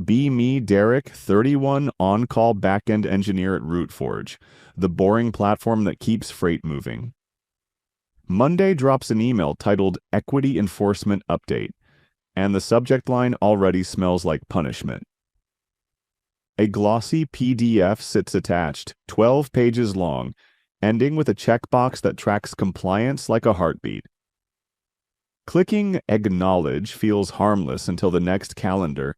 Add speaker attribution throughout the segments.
Speaker 1: Be me, Derek, 31, on-call backend engineer at RootForge, the boring platform that keeps freight moving. Monday drops an email titled Equity Enforcement Update, and the subject line already smells like punishment. A glossy PDF sits attached, 12 pages long, ending with a checkbox that tracks compliance like a heartbeat. Clicking Acknowledge feels harmless until the next calendar.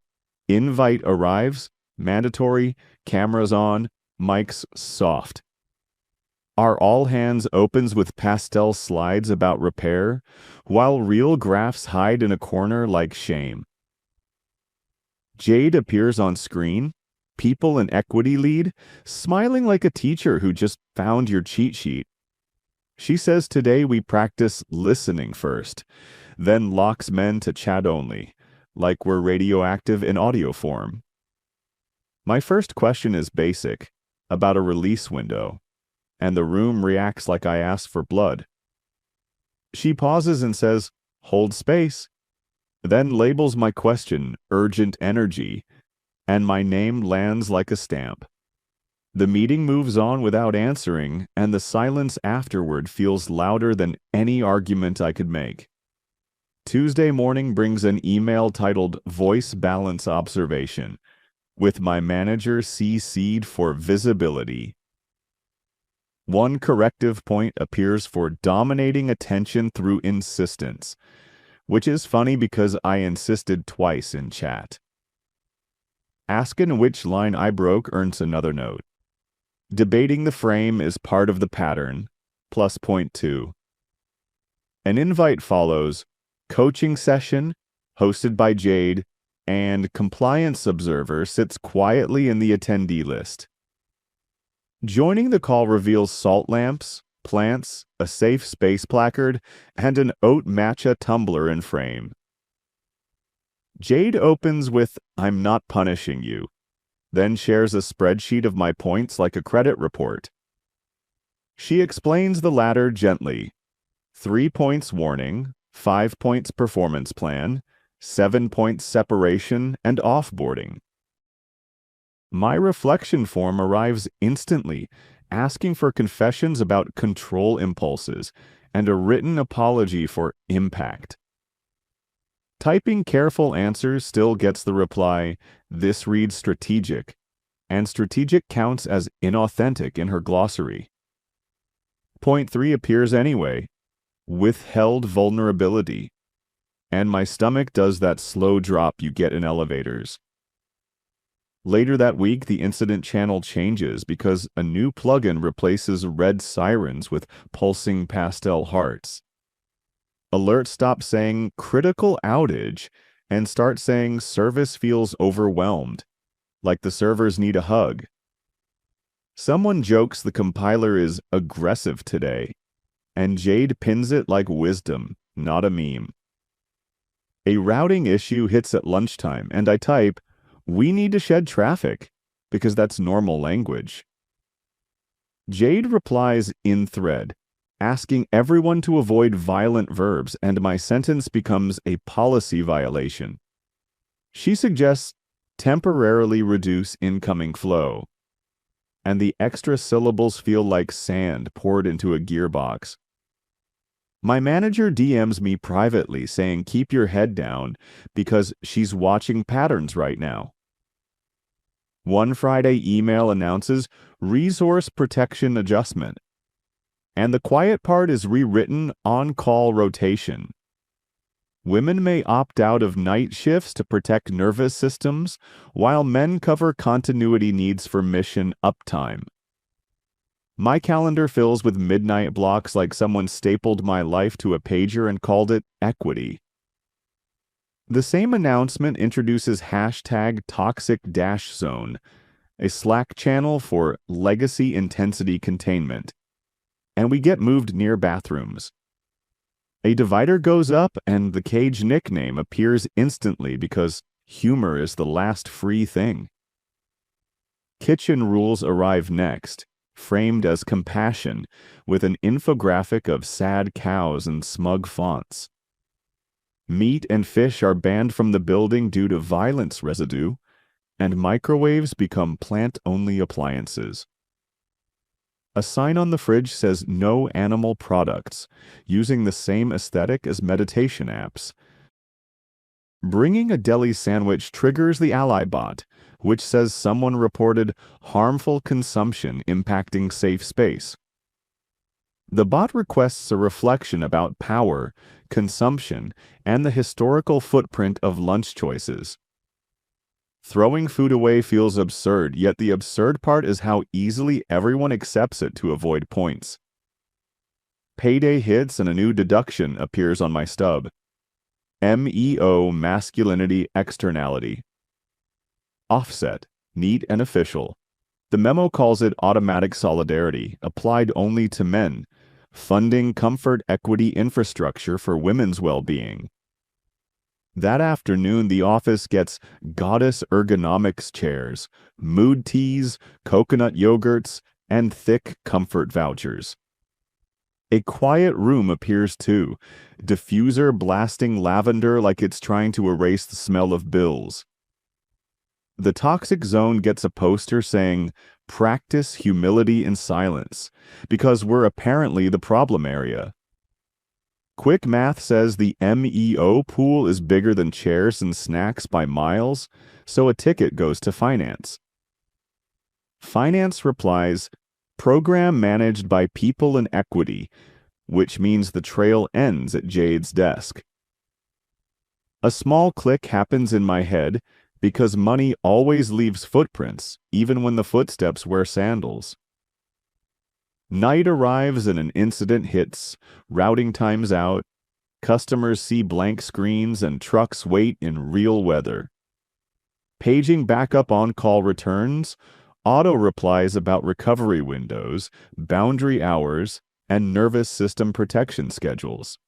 Speaker 1: Invite arrives, mandatory, cameras on, mics soft. Our all hands opens with pastel slides about repair, while real graphs hide in a corner like shame. Jade appears on screen, people and equity lead, smiling like a teacher who just found your cheat sheet. She says today we practice listening first, then locks men to chat only, like we're radioactive in audio form. My first question is basic, about a release window, and the room reacts like I asked for blood. She pauses and says, "Hold space," then labels my question urgent energy, and my name lands like a stamp. The meeting moves on without answering, and the silence afterward feels louder than any argument I could make. Tuesday morning brings an email titled Voice Balance Observation, with my manager CC'd for visibility. One corrective point appears for dominating attention through insistence, which is funny because I insisted twice in chat. Asking which line I broke earns another note. Debating the frame is part of the pattern, plus point 2. An invite follows, coaching session, hosted by Jade, and compliance observer sits quietly in the attendee list. Joining the call reveals salt lamps, plants, a safe space placard, and an oat matcha tumbler in frame. Jade opens with, "I'm not punishing you," then shares a spreadsheet of my points like a credit report. She explains the latter gently. 3 points warning, 5 points performance plan, 7 points separation and offboarding. My reflection form arrives instantly, asking for confessions about control impulses and a written apology for impact. Typing careful answers still gets the reply, "This reads strategic," and strategic counts as inauthentic in her glossary. Point 3 appears anyway, withheld vulnerability, and my stomach does that slow drop you get in elevators. Later that week, the incident channel changes because a new plugin replaces red sirens with pulsing pastel hearts. Alerts stop saying critical outage and start saying service feels overwhelmed, like the servers need a hug. Someone jokes the compiler is aggressive today, and Jade pins it like wisdom, not a meme. A routing issue hits at lunchtime, and I type, "We need to shed traffic," because that's normal language. Jade replies in thread, asking everyone to avoid violent verbs, and my sentence becomes a policy violation. She suggests temporarily reduce incoming flow, and the extra syllables feel like sand poured into a gearbox. My manager DMs me privately saying keep your head down because she's watching patterns right now. One Friday email announces resource protection adjustment, and the quiet part is rewritten on-call rotation. Women may opt out of night shifts to protect nervous systems, while men cover continuity needs for mission uptime. My calendar fills with midnight blocks like someone stapled my life to a pager and called it equity. The same announcement introduces hashtag toxic-zone, a Slack channel for legacy intensity containment, and we get moved near bathrooms. A divider goes up and the cage nickname appears instantly because humor is the last free thing. Kitchen rules arrive next, framed as compassion, with an infographic of sad cows and smug fonts. Meat and fish are banned from the building due to violence residue, and microwaves become plant-only appliances. A sign on the fridge says no animal products, using the same aesthetic as meditation apps. Bringing a deli sandwich triggers the ally bot, which says someone reported harmful consumption impacting safe space. The bot requests a reflection about power, consumption, and the historical footprint of lunch choices. Throwing food away feels absurd, yet the absurd part is how easily everyone accepts it to avoid points. Payday hits and a new deduction appears on my stub. MEO masculinity externality. Offset, neat and official. The memo calls it automatic solidarity, applied only to men, funding comfort equity infrastructure for women's well-being. That afternoon, the office gets goddess ergonomics chairs, mood teas, coconut yogurts, and thick comfort vouchers. A quiet room appears too, diffuser blasting lavender like it's trying to erase the smell of bills. The toxic zone gets a poster saying, "Practice humility in silence," because we're apparently the problem area. Quick math says the MEO pool is bigger than chairs and snacks by miles, so a ticket goes to finance. Finance replies, "Program managed by people in equity," which means the trail ends at Jade's desk. A small click happens in my head because money always leaves footprints, even when the footsteps wear sandals. Night arrives and an incident hits, routing times out, customers see blank screens and trucks wait in real weather. Paging backup on-call returns, auto replies about recovery windows, boundary hours, and nervous system protection schedules.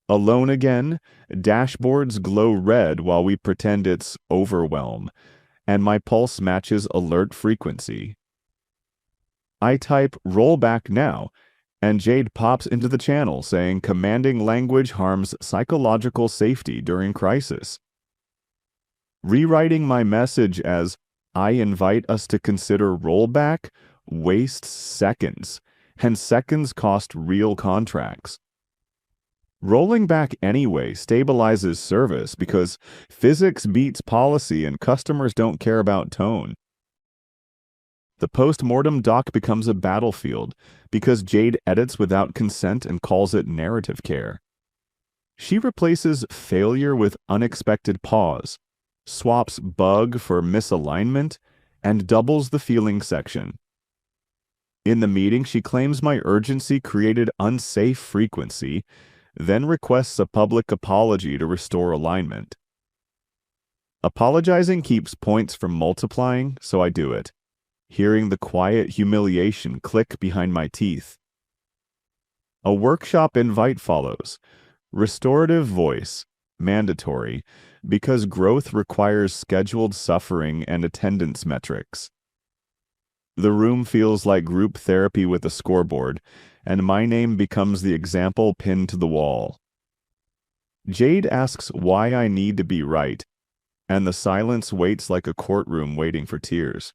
Speaker 1: Alone again, dashboards glow red while we pretend it's overwhelm, and my pulse matches alert frequency. I type "roll back now," and Jade pops into the channel saying commanding language harms psychological safety during crisis. Rewriting my message as "I invite us to consider rollback" wastes seconds, and seconds cost real contracts. Rolling back anyway stabilizes service because physics beats policy and customers don't care about tone. The post-mortem doc becomes a battlefield because Jade edits without consent and calls it narrative care. She replaces failure with unexpected pause, swaps bug for misalignment, and doubles the feeling section. In the meeting, she claims my urgency created unsafe frequency, then requests a public apology to restore alignment. Apologizing keeps points from multiplying, so I do it, hearing the quiet humiliation click behind my teeth. A workshop invite follows. Restorative voice, mandatory, because growth requires scheduled suffering and attendance metrics. The room feels like group therapy with a scoreboard, and my name becomes the example pinned to the wall. Jade asks why I need to be right, and the silence waits like a courtroom waiting for tears.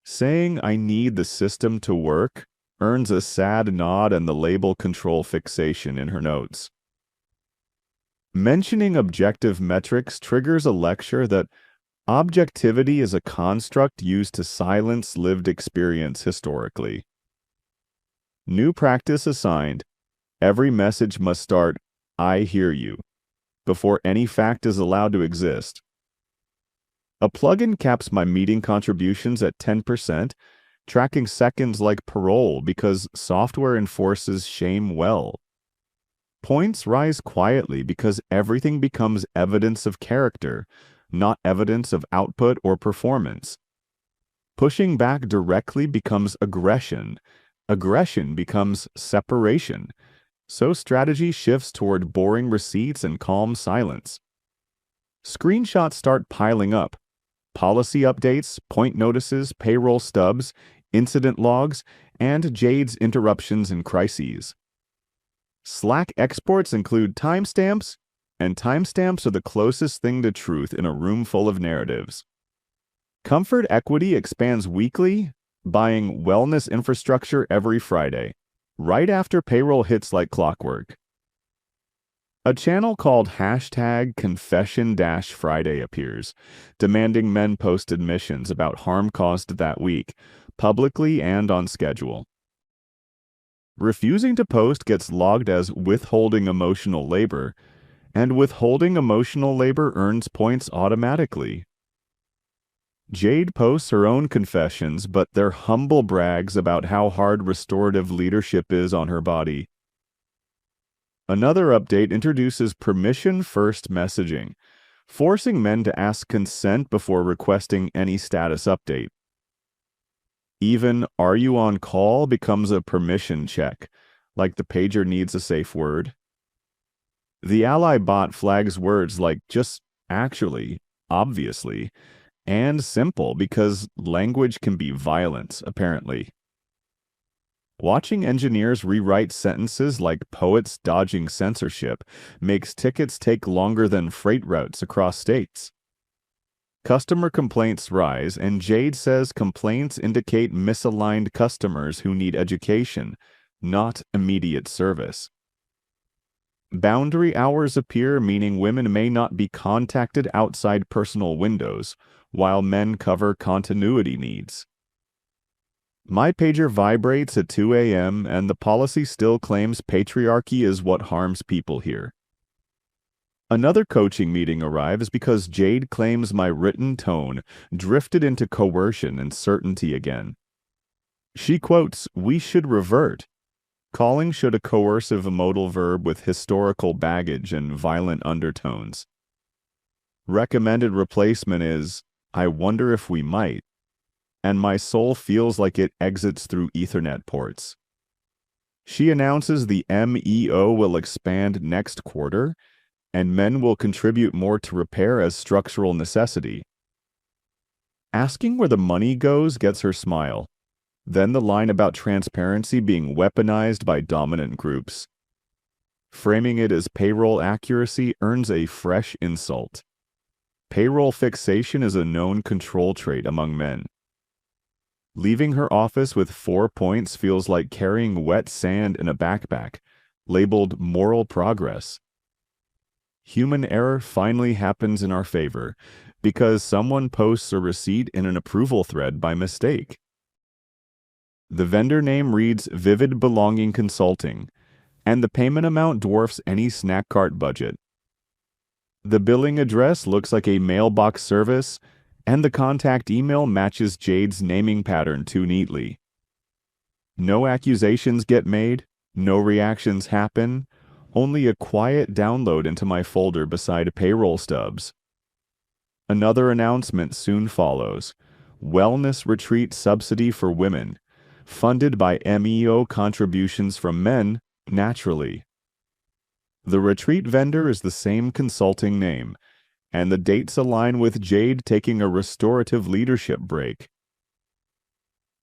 Speaker 1: Saying I need the system to work earns a sad nod and the label control fixation in her notes. Mentioning objective metrics triggers a lecture that objectivity is a construct used to silence lived experience historically. New practice assigned: every message must start, "I hear you," before any fact is allowed to exist. A plugin caps my meeting contributions at 10%, tracking seconds like parole because software enforces shame well. Points rise quietly because everything becomes evidence of character, not evidence of output or performance. Pushing back directly becomes aggression. Aggression becomes separation. So strategy shifts toward boring receipts and calm silence. Screenshots start piling up. Policy updates, point notices, payroll stubs, incident logs, and Jade's interruptions and crises. Slack exports include timestamps, and timestamps are the closest thing to truth in a room full of narratives. Comfort Equity expands weekly, buying wellness infrastructure every Friday, right after payroll hits like clockwork. A channel called #Confession-Friday appears, demanding men post admissions about harm caused that week, publicly and on schedule. Refusing to post gets logged as withholding emotional labor, and withholding emotional labor earns points automatically. Jade posts her own confessions, but they're humble brags about how hard restorative leadership is on her body. Another update introduces permission-first messaging, forcing men to ask consent before requesting any status update. Even "Are you on call?" becomes a permission check, like the pager needs a safe word. The ally bot flags words like "just," "actually," "obviously," and "simple" because language can be violent, apparently. Watching engineers rewrite sentences like "poets dodging censorship" makes tickets take longer than freight routes across states. Customer complaints rise, and Jade says complaints indicate misaligned customers who need education, not immediate service. Boundary hours appear, meaning women may not be contacted outside personal windows, while men cover continuity needs. My pager vibrates at 2 a.m., and the policy still claims patriarchy is what harms people here. Another coaching meeting arrives because Jade claims my written tone drifted into coercion and certainty again. She quotes, "We should revert," calling should a coercive modal verb with historical baggage and violent undertones. Recommended replacement is, "I wonder if we might," and my soul feels like it exits through Ethernet ports. She announces the MEO will expand next quarter, and men will contribute more to repair as structural necessity. Asking where the money goes gets her smile. Then the line about transparency being weaponized by dominant groups. Framing it as payroll accuracy earns a fresh insult. Payroll fixation is a known control trait among men. Leaving her office with 4 points feels like carrying wet sand in a backpack, labeled moral progress. Human error finally happens in our favor, because someone posts a receipt in an approval thread by mistake. The vendor name reads Vivid Belonging Consulting, and the payment amount dwarfs any snack cart budget. The billing address looks like a mailbox service, and the contact email matches Jade's naming pattern too neatly. No accusations get made, no reactions happen, only a quiet download into my folder beside payroll stubs. Another announcement soon follows. Wellness retreat subsidy for women, funded by MEO contributions from men, naturally. The retreat vendor is the same consulting name, and the dates align with Jade taking a restorative leadership break.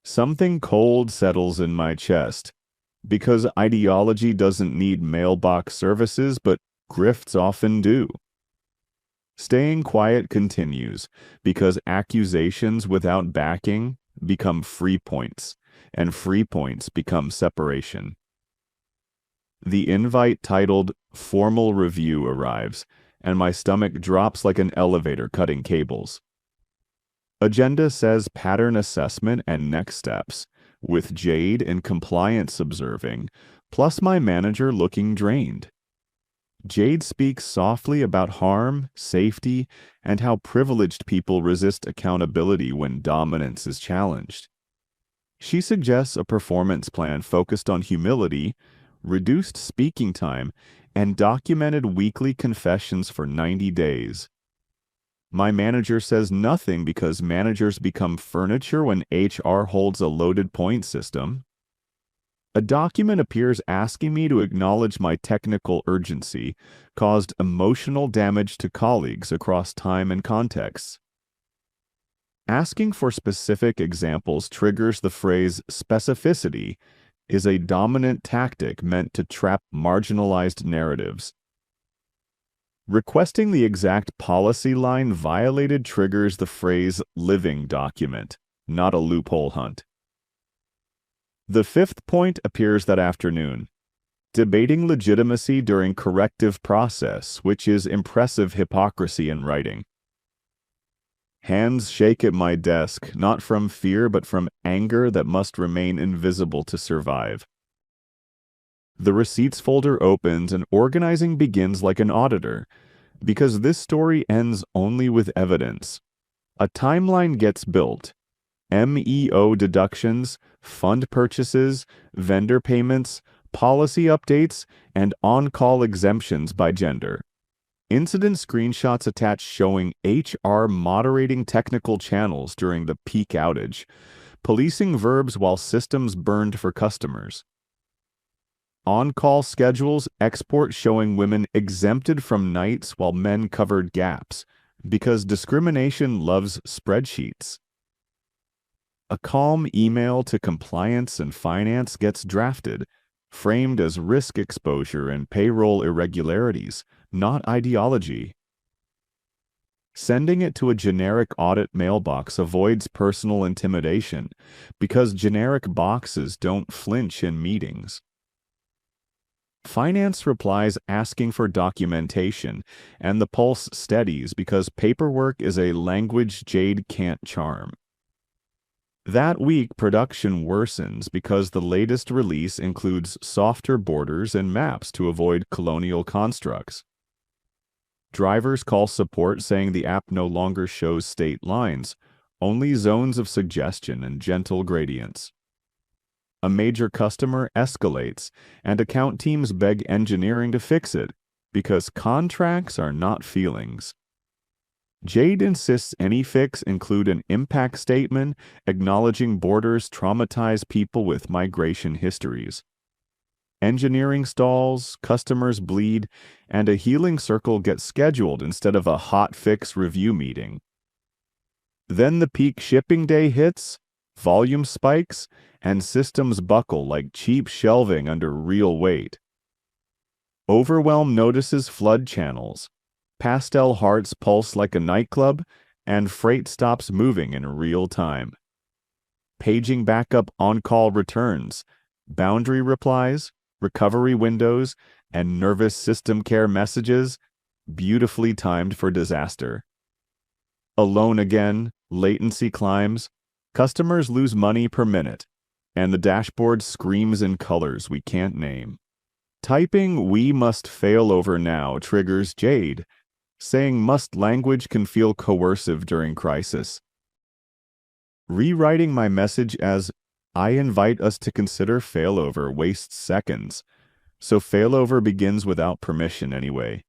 Speaker 1: Something cold settles in my chest, because ideology doesn't need mailbox services, but grifts often do. Staying quiet continues, because accusations without backing become free points, and free points become separation. The invite titled Formal Review arrives, and my stomach drops like an elevator cutting cables. Agenda says pattern assessment and next steps, with Jade and compliance observing, plus my manager looking drained. Jade speaks softly about harm, safety, and how privileged people resist accountability when dominance is challenged. She suggests a performance plan focused on humility, reduced speaking time, and documented weekly confessions for 90 days. My manager says nothing because managers become furniture when HR holds a loaded point system. A document appears asking me to acknowledge my technical urgency caused emotional damage to colleagues across time and contexts. Asking for specific examples triggers the phrase specificity is a dominant tactic meant to trap marginalized narratives. Requesting the exact policy line violated triggers the phrase living document, not a loophole hunt. The fifth point appears that afternoon. Debating legitimacy during corrective process, which is impressive hypocrisy in writing. Hands shake at my desk, not from fear but from anger that must remain invisible to survive. The receipts folder opens and organizing begins like an auditor, because this story ends only with evidence. A timeline gets built. MEO deductions, fund purchases, vendor payments, policy updates, and on-call exemptions by gender. Incident screenshots attached showing HR moderating technical channels during the peak outage, policing verbs while systems burned for customers. On-call schedules export showing women exempted from nights while men covered gaps, because discrimination loves spreadsheets. A calm email to compliance and finance gets drafted, framed as risk exposure and payroll irregularities, not ideology. Sending it to a generic audit mailbox avoids personal intimidation, because generic boxes don't flinch in meetings. Finance replies asking for documentation, and the pulse steadies because paperwork is a language Jade can't charm. That week, production worsens because the latest release includes softer borders and maps to avoid colonial constructs. Drivers call support saying the app no longer shows state lines, only zones of suggestion and gentle gradients. A major customer escalates, and account teams beg engineering to fix it, because contracts are not feelings. Jade insists any fix include an impact statement acknowledging borders traumatize people with migration histories. Engineering stalls, customers bleed, and a healing circle gets scheduled instead of a hot fix review meeting. Then the peak shipping day hits, volume spikes, and systems buckle like cheap shelving under real weight. Overwhelm notices flood channels, pastel hearts pulse like a nightclub, and freight stops moving in real time. Paging backup on-call returns, boundary replies, recovery windows, and nervous system care messages, beautifully timed for disaster. Alone again, latency climbs, customers lose money per minute, and the dashboard screams in colors we can't name. Typing "we must fail over now" triggers Jade, saying must language can feel coercive during crisis. Rewriting my message as I invite us to consider failover wastes seconds, so failover begins without permission anyway.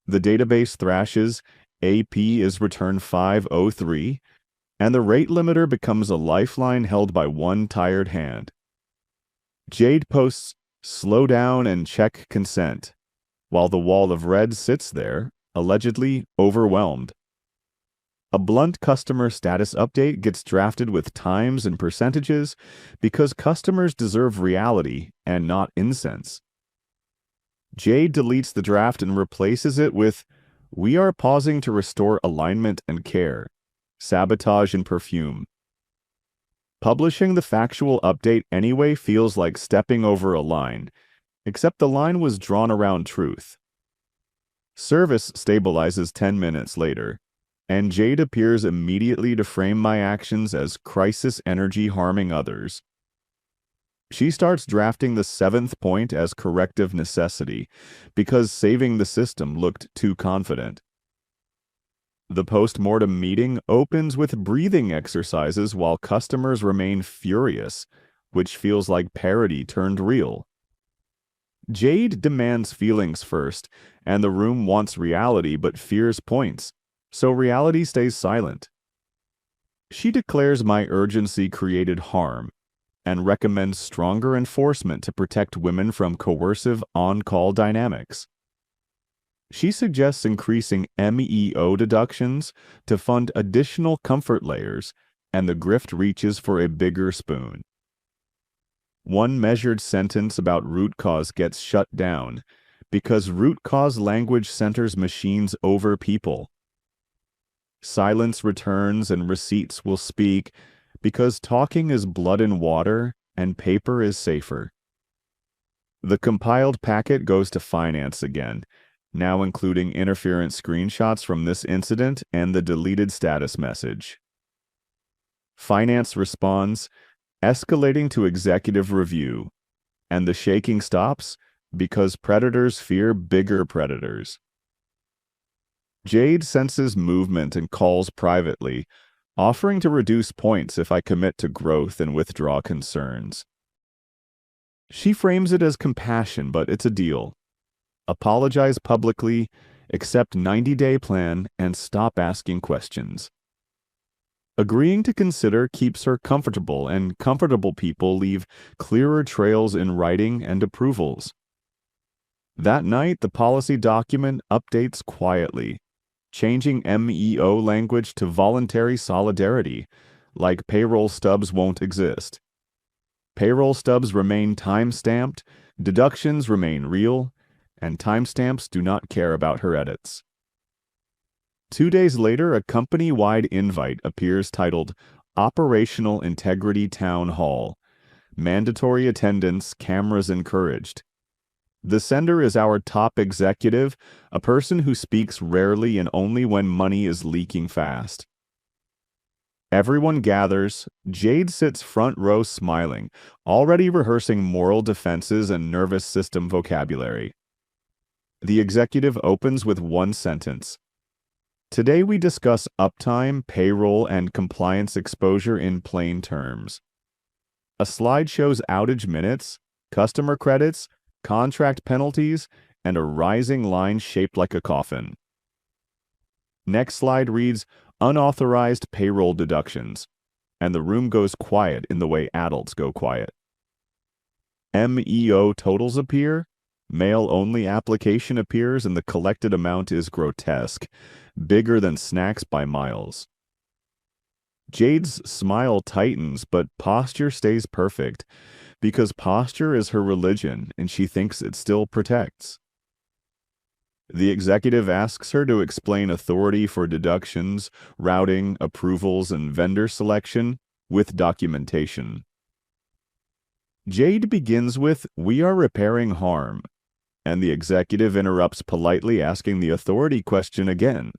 Speaker 1: The database thrashes AP is return 503, and the rate limiter becomes a lifeline held by one tired hand. Jade posts slow down and check consent, while the wall of red sits there, allegedly overwhelmed. A blunt customer status update gets drafted with times and percentages because customers deserve reality and not incense. Jade deletes the draft and replaces it with "We are pausing to restore alignment and care. Sabotage and perfume." Publishing the factual update anyway feels like stepping over a line, except the line was drawn around truth. Service stabilizes 10 minutes later, and Jade appears immediately to frame my actions as crisis energy harming others. She starts drafting the 7th point as corrective necessity, because saving the system looked too confident. The post-mortem meeting opens with breathing exercises while customers remain furious, which feels like parody turned real. Jade demands feelings first, and the room wants reality but fears points, so reality stays silent. She declares my urgency created harm, and recommends stronger enforcement to protect women from coercive on-call dynamics. She suggests increasing MEO deductions to fund additional comfort layers, and the grift reaches for a bigger spoon. One measured sentence about root cause gets shut down, because root cause language centers machines over people. Silence returns and receipts will speak because talking is blood and water and paper is safer. The compiled packet goes to finance again, now including interference screenshots from this incident and the deleted status message. Finance responds, escalating to executive review, and the shaking stops because predators fear bigger predators. Jade senses movement and calls privately, offering to reduce points if I commit to growth and withdraw concerns. She frames it as compassion, but it's a deal. Apologize publicly, accept 90-day plan, and stop asking questions. Agreeing to consider keeps her comfortable, and comfortable people leave clearer trails in writing and approvals. That night, the policy document updates quietly, changing MEO language to voluntary solidarity, like payroll stubs won't exist. Payroll stubs remain time-stamped, deductions remain real, and timestamps do not care about her edits. 2 days later, a company-wide invite appears titled Operational Integrity Town Hall. Mandatory attendance, cameras encouraged. The sender is our top executive, a person who speaks rarely and only when money is leaking fast. Everyone gathers. Jade sits front row smiling, already rehearsing moral defenses and nervous system vocabulary. The executive opens with one sentence. Today we discuss uptime, payroll, and compliance exposure in plain terms. A slide shows outage minutes, customer credits, contract penalties, and a rising line shaped like a coffin. Next slide reads, unauthorized payroll deductions, and the room goes quiet in the way adults go quiet. MEO totals appear, mail-only application appears, and the collected amount is grotesque, bigger than snacks by miles. Jade's smile tightens, but posture stays perfect, because posture is her religion, and she thinks it still protects. The executive asks her to explain authority for deductions, routing, approvals, and vendor selection with documentation. Jade begins with, "We are repairing harm," and the executive interrupts politely, asking the authority question again.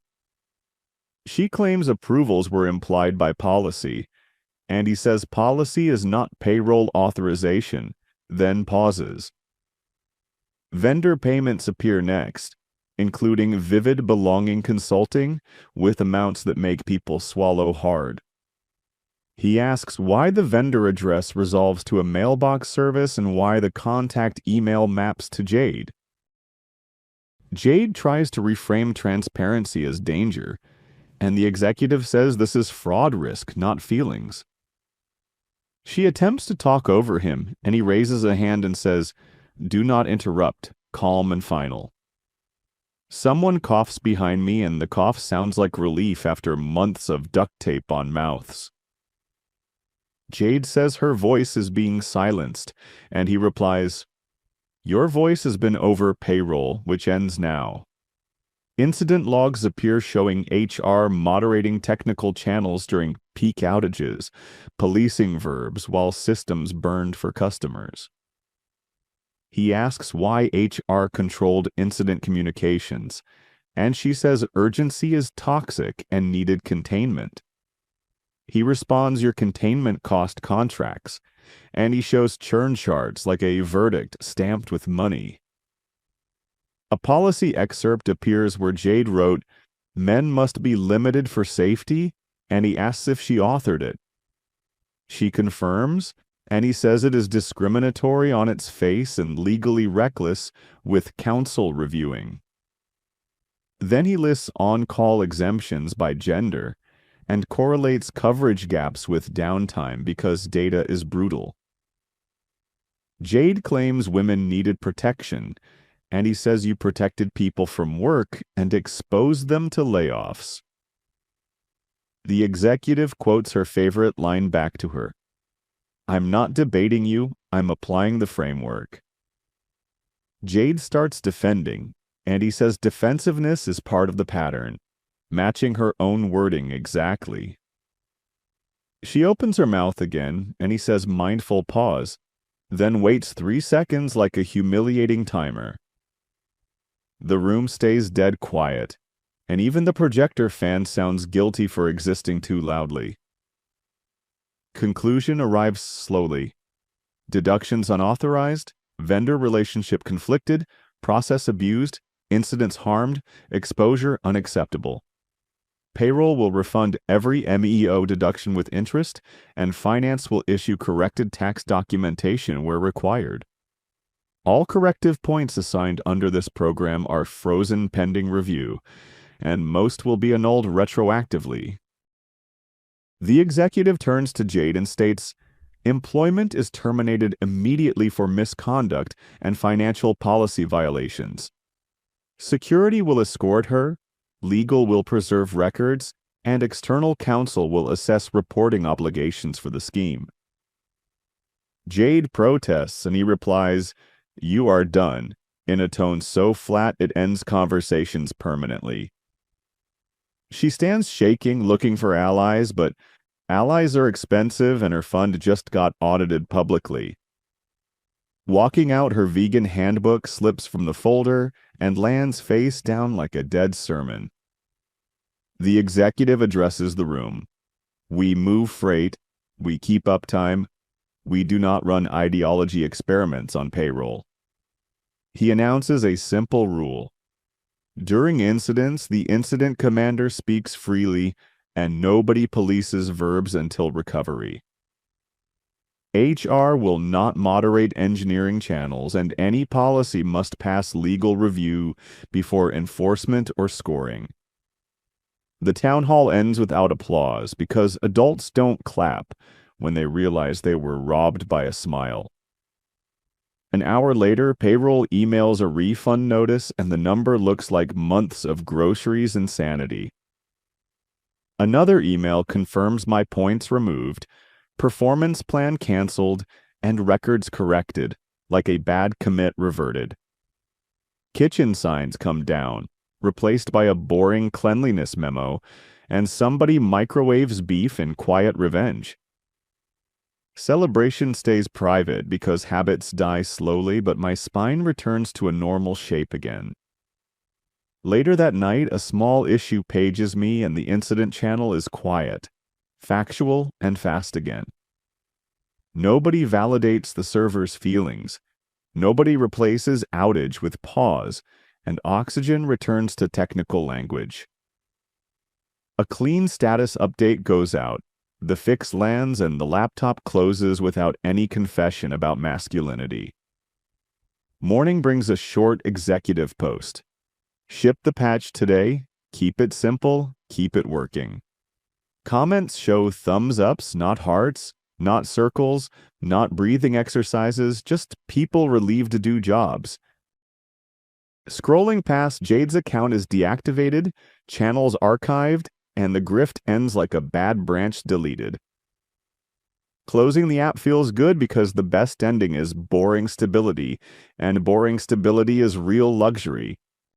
Speaker 1: She claims approvals were implied by policy, and he says policy is not payroll authorization, then pauses. Vendor payments appear next, including vivid belonging consulting with amounts that make people swallow hard. He asks why the vendor address resolves to a mailbox service and why the contact email maps to Jade. Jade tries to reframe transparency as danger, and the executive says this is fraud risk, not feelings. She attempts to talk over him, and he raises a hand and says, "Do not interrupt, calm and final." Someone coughs behind me, and the cough sounds like relief after months of duct tape on mouths. Jade says her voice is being silenced, and he replies, "Your voice has been over payroll, which ends now." Incident logs appear showing HR moderating technical channels during peak outages, policing verbs while systems burned for customers. He asks why HR controlled incident communications, and she says urgency is toxic and needed containment. He responds, "Your containment cost contracts," and he shows churn charts like a verdict stamped with money. A policy excerpt appears where Jade wrote, "Men must be limited for safety," and he asks if she authored it. She confirms, and he says it is discriminatory on its face and legally reckless with counsel reviewing. Then he lists on-call exemptions by gender and correlates coverage gaps with downtime because data is brutal. Jade claims women needed protection, and he says you protected people from work and exposed them to layoffs. The executive quotes her favorite line back to her. "I'm not debating you, I'm applying the framework." Jade starts defending, and he says defensiveness is part of the pattern, matching her own wording exactly. She opens her mouth again, and he says mindful pause, then waits 3 seconds like a humiliating timer. The room stays dead quiet, and even the projector fan sounds guilty for existing too loudly. Conclusion arrives slowly. Deductions unauthorized, vendor relationship conflicted, process abused, incidents harmed, exposure unacceptable. Payroll will refund every MEO deduction with interest, and finance will issue corrected tax documentation where required. All corrective points assigned under this program are frozen pending review, and most will be annulled retroactively. The executive turns to Jade and states, employment is terminated immediately for misconduct and financial policy violations. Security will escort her, legal will preserve records, and external counsel will assess reporting obligations for the scheme. Jade protests, and he replies, "You are done," in a tone so flat it ends conversations permanently. She stands shaking, looking for allies, but allies are expensive and her fund just got audited publicly. Walking out, her vegan handbook slips from the folder and lands face down like a dead sermon. The executive addresses the room. We move freight, we keep uptime, we do not run ideology experiments on payroll. He announces a simple rule. During incidents, the incident commander speaks freely, and nobody polices verbs until recovery. HR will not moderate engineering channels, and any policy must pass legal review before enforcement or scoring. The town hall ends without applause because adults don't clap when they realize they were robbed by a smile. An hour later, payroll emails a refund notice, and the number looks like months of groceries insanity. Another email confirms my points removed, performance plan canceled, and records corrected, like a bad commit reverted. Kitchen signs come down, replaced by a boring cleanliness memo, and somebody microwaves beef in quiet revenge. Celebration stays private because habits die slowly, but my spine returns to a normal shape again. Later that night, a small issue pages me and the incident channel is quiet, factual, and fast again. Nobody validates the server's feelings. Nobody replaces outage with pause, and oxygen returns to technical language. A clean status update goes out. The fix lands and the laptop closes without any confession about masculinity. Morning brings a short executive post. Ship the patch today, keep it simple, keep it working. Comments show thumbs ups, not hearts, not circles, not breathing exercises, just people relieved to do jobs. Scrolling past, Jade's account is deactivated, channels archived, and the grift ends like a bad branch deleted. Closing the app feels good because the best ending is boring stability, and boring stability is real luxury.